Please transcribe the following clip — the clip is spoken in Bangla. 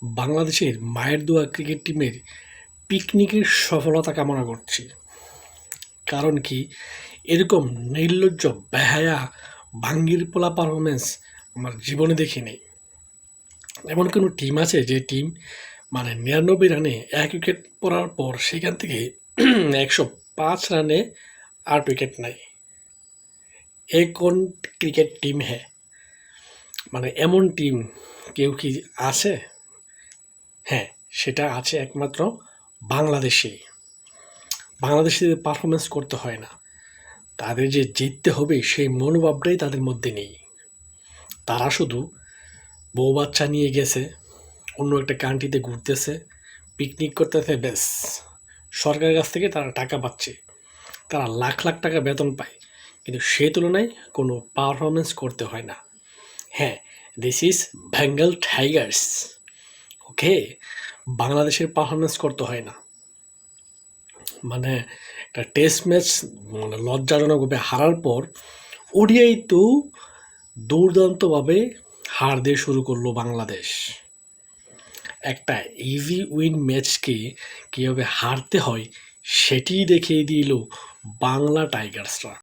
বাংলাদেশের মায়ের দোয়া ক্রিকেট টিমের পিকনিকের সফলতা কামনা করছি। কারণ কি, এরকম নির্লজ্জ, বেহায়া, ভাঙ্গির পোলা পারফরমেন্স আমার জীবনে দেখিনি। এমন কোনো টিম আছে যে টিম ৯৯ রানে ১ উইকেট পড়ার পর সেখান থেকে ১০৫ রানে ৮ উইকেট নেয়? এ কোন ক্রিকেট টিম হ্যাঁ? এমন টিম কেউ কি আছে? হ্যাঁ, সেটা আছে একমাত্র বাংলাদেশেই। বাংলাদেশে পারফরমেন্স করতে হয় না। তাদের যে জিততে হবে সেই মনোভাবটাই তাদের মধ্যে নেই। তারা শুধু বউ বাচ্চা নিয়ে গেছে, অন্য একটা কান্ট্রিতে ঘুরতেছে, পিকনিক করতেছে, ব্যাস। সরকারের কাছ থেকে তারা টাকা পাচ্ছে। তারা লাখ লাখ টাকা বেতন পায়। কিন্তু সে তুলনায় কোনো পারফরমেন্স করতে হয় না। হ্যাঁ, দিস ইজ বেঙ্গল টাইগার্স। ওকে? বাংলাদেশের পারফরমেন্স করতে হয় না। একটা টেস্ট ম্যাচ লজ্জাজনকভাবে হারার পর ওডিআইতেও দুর্দান্তভাবে হার দিয়ে শুরু করলো বাংলাদেশ। একটা ইজি উইন ম্যাচকে কীভাবে হারতে হয় সেটিই দেখিয়ে দিল বাংলা টাইগার্সরা।